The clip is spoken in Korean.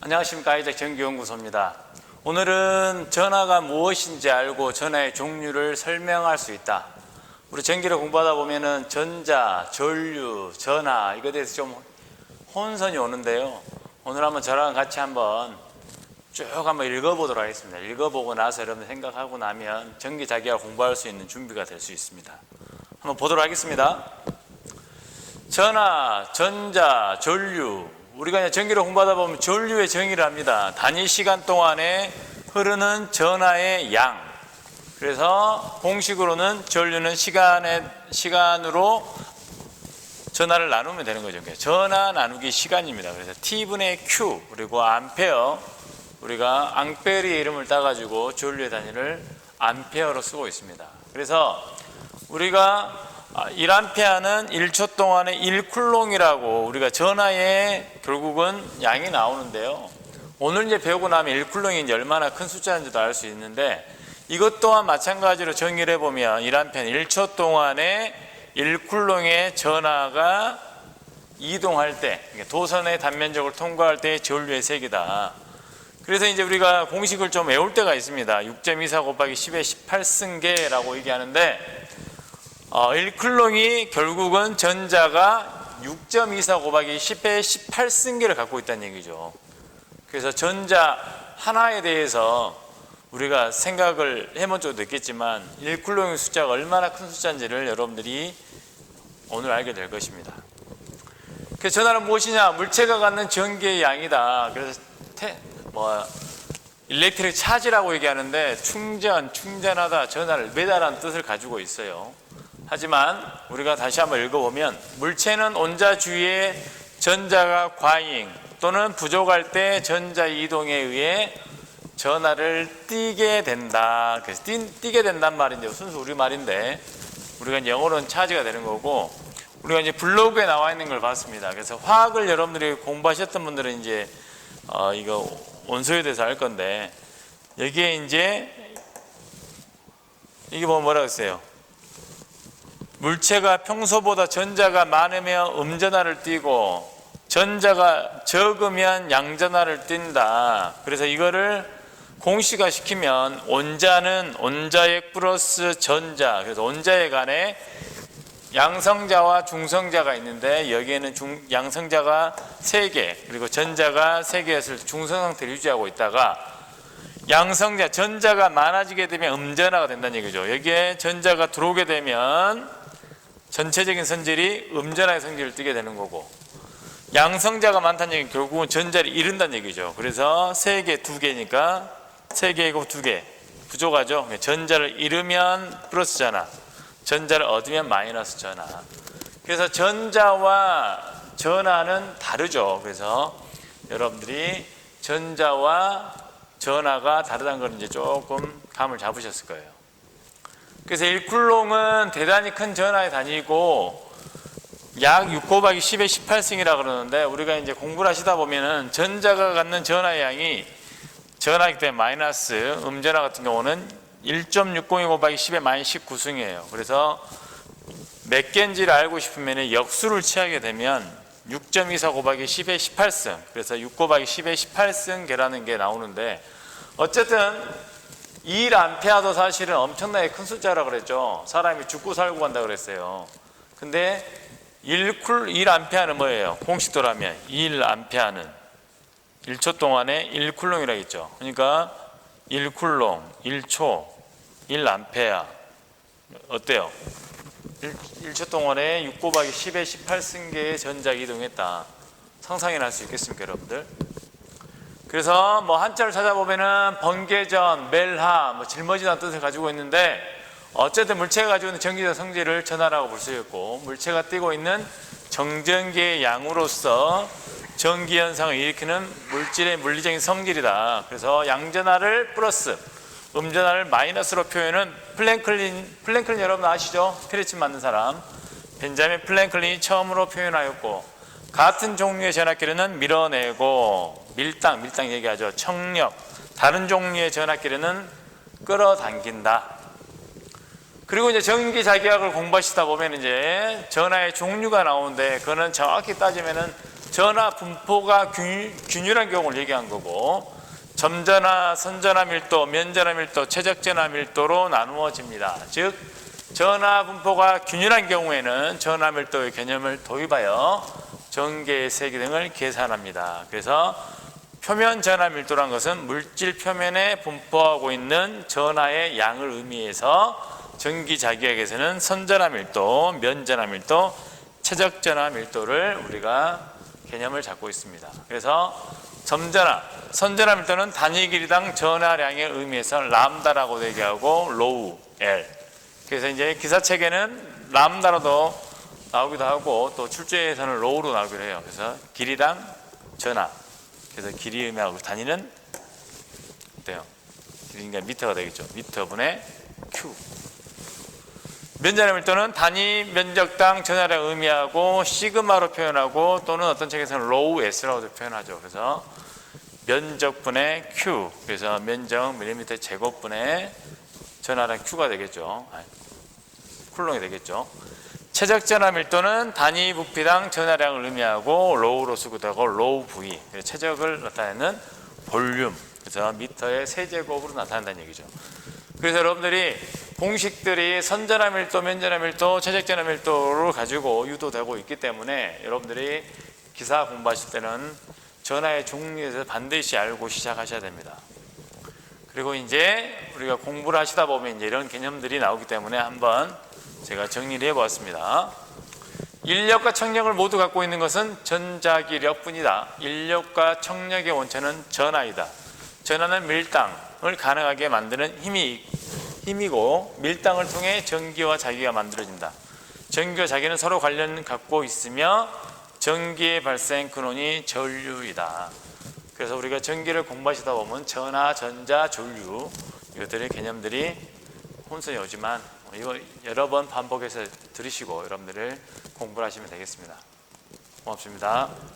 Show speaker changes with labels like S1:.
S1: 안녕하십니까. 아이작 전기연구소입니다. 오늘은 전하가 무엇인지 알고 전하의 종류를 설명할 수 있다. 우리 전기를 공부하다 보면은 전자, 전류, 전하 이거에 대해서 좀 혼선이 오는데요. 오늘 한번 저랑 같이 한번 쭉 한번 읽어보도록 하겠습니다. 읽어보고 나서 여러분 생각하고 나면 전기 자기가 공부할 수 있는 준비가 될 수 있습니다. 한번 보도록 하겠습니다. 전하, 전자, 전류. 우리가 전기를 공부하다 보면 전류의 정의를 합니다. 단위 시간 동안에 흐르는 전하의 양. 그래서 공식으로는 전류는 시간으로 전하를 나누면 되는 거죠. 전하 나누기 시간입니다. 그래서 T분의 Q 그리고 암페어, 우리가 앙페르의 이름을 따가지고 전류의 단위를 암페어로 쓰고 있습니다. 그래서 우리가 1암페어는 1초 동안에 1쿨롱이라고 우리가 전하에 결국은 양이 나오는데요. 오늘 이제 배우고 나면 1쿨롱이 이제 얼마나 큰 숫자인지도 알 수 있는데, 이것 또한 마찬가지로 정의를 해보면 1암페어는 1초 동안에 1쿨롱의 전하가 이동할 때, 도선의 단면적을 통과할 때의 전류의 세기다. 그래서 이제 우리가 공식을 좀 외울 때가 있습니다. 6.24 곱하기 10의 18승계라고 얘기하는데, 1쿨롱이 결국은 전자가 6.24 곱하기 10의 18승계를 갖고 있다는 얘기죠. 그래서 전자 하나에 대해서 우리가 생각을 해본 적도 있겠지만 1쿨롱의 숫자가 얼마나 큰 숫자인지를 여러분들이 오늘 알게 될 것입니다. 그래서 전하는 무엇이냐? 물체가 갖는 전기의 양이다. 그래서 일렉트릭 차지라고 얘기하는데 충전하다, 전하를 매달하는 뜻을 가지고 있어요. 하지만 우리가 다시 한번 읽어보면 물체는 온자 주위에 전자가 과잉 또는 부족할 때 전자 이동에 의해 전하를 띠게 된다. 그래서 띠게 된단 말인데 순수 우리말인데 우리가 영어로는 차지가 되는 거고, 우리가 이제 블로그에 나와 있는 걸 봤습니다. 그래서 화학을 여러분들이 공부하셨던 분들은 이제 이거 원소에 대해서 알 건데, 여기에 이제 이게 뭐라고 했어요? 물체가 평소보다 전자가 많으면 음전하를 띠고 전자가 적으면 양전하를 띈다. 그래서 이거를 공식화 시키면 온자는 온자액 플러스 전자, 그래서 온자액 안에 양성자와 중성자가 있는데 여기에는 양성자가 3개 그리고 전자가 3개였을 중성 상태를 유지하고 있다가 양성자, 전자가 많아지게 되면 음전하가 된다는 얘기죠. 여기에 전자가 들어오게 되면 전체적인 성질이 음전하의 성질을 띠게 되는 거고, 양성자가 많다는 얘기는 결국은 전자를 잃는다는 얘기죠. 그래서 3개, 2개니까 3개이고 2개 부족하죠. 전자를 잃으면 플러스 전하, 전자를 얻으면 마이너스 전하. 그래서 전자와 전하는 다르죠. 그래서 여러분들이 전자와 전하가 다르다는 걸 이제 조금 감을 잡으셨을 거예요. 그래서 1쿨롱은 대단히 큰 전하의 단위고 약 6 곱하기 10의 18승이라 그러는데, 우리가 이제 공부를 하시다 보면은 전자가 갖는 전하의 양이 전하이기 때문에 마이너스, 음전하 같은 경우는 1.602 곱하기 10의 마이너스 19승이에요. 그래서 몇 개인지를 알고 싶으면 역수를 취하게 되면 6.24 곱하기 10의 18승, 그래서 6 곱하기 10의 18승 계라는 게 나오는데, 어쨌든 1암페어도 사실은 엄청나게 큰 숫자라고 그랬죠. 사람이 죽고 살고 간다 그랬어요. 근데 1암페어는 뭐예요? 공식대로 하면 1암페어는 1초 동안에 1쿨롱이라고 했죠. 그러니까 1쿨롱, 1초, 1암페어 어때요? 1초 동안에 6 곱하기 10의 18승계의 전자가 이동했다. 상상이나 할 수 있겠습니까, 여러분들? 그래서 뭐 한자를 찾아보면은 번개전, 멜하, 짊어지다는 뜻을 가지고 있는데, 어쨌든 물체가 가지고 있는 전기적 성질을 전하라고 볼 수 있고, 물체가 띠고 있는 정전기의 양으로서 전기 현상을 일으키는 물질의 물리적인 성질이다. 그래서 양전하를 플러스, 음전하를 마이너스로 표현은 플랭클린 여러분 아시죠? 스트레칭 맞는 사람, 벤자민 플랭클린이 처음으로 표현하였고, 같은 종류의 전압기류는 밀어내고, 밀당 얘기하죠. 청력, 다른 종류의 전압기류는 끌어당긴다. 그리고 이제 전기 자기학을 공부하시다 보면 이제 전하의 종류가 나오는데, 그거는 정확히 따지면은 전하 분포가 균일한 경우를 얘기한 거고, 점전하, 선전하 밀도, 면전하 밀도, 최적전하 밀도로 나누어집니다. 즉 전하 분포가 균일한 경우에는 전하 밀도의 개념을 도입하여 전개의 세기 등을 계산합니다. 그래서 표면 전하 밀도란 것은 물질 표면에 분포하고 있는 전하의 양을 의미해서 전기자기학에서는 선전하 밀도, 면전하 밀도, 최적전하 밀도를 우리가 개념을 잡고 있습니다. 그래서 점전하, 선전하 밀도는 단위 길이당 전하량의 의미에서 람다라고 얘기하고 로우 L. 그래서 이제 기사책에는 람다로도 나오기도 하고 또 출제에서는 로우로 나오기도 해요. 그래서 길이당 전하. 그래서 길이 의미하고 단위는 어때요? 길이가 미터가 되겠죠. 미터분의 Q. 면전하 밀도는 단위 면적당 전하량 의미하고 시그마로 표현하고 또는 어떤 책에서는 로우 S라고도 표현하죠. 그래서 면적분의 Q. 그래서 면적 밀리미터 제곱분의 전하량 Q가 되겠죠. 쿨롱이 되겠죠. 최적전하 밀도는 단위 부피당 전하량을 의미하고 로우로 쓰기도 하고 로우 V. 최적을 나타내는 볼륨. 그래서 미터의 세제곱으로 나타난다는 얘기죠. 그래서 여러분들이 공식들이 선전하 밀도, 면전하 밀도, 최적전하 밀도를 가지고 유도되고 있기 때문에 여러분들이 기사 공부하실 때는 전하의 종류에 대해서 반드시 알고 시작하셔야 됩니다. 그리고 이제 우리가 공부를 하시다 보면 이제 이런 개념들이 나오기 때문에 한번 제가 정리를 해보았습니다. 인력과 청력을 모두 갖고 있는 것은 전자기력뿐이다. 인력과 청력의 원천은 전하이다. 전하는 밀당을 가능하게 만드는 힘이고 밀당을 통해 전기와 자기가 만들어진다. 전기와 자기는 서로 관련 갖고 있으며 전기의 발생 근원이 전류이다. 그래서 우리가 전기를 공부하시다 보면 전하, 전자, 전류 이것들의 개념들이 혼선이 오지만 이거 여러 번 반복해서 들으시고 여러분들을 공부를 하시면 되겠습니다. 고맙습니다.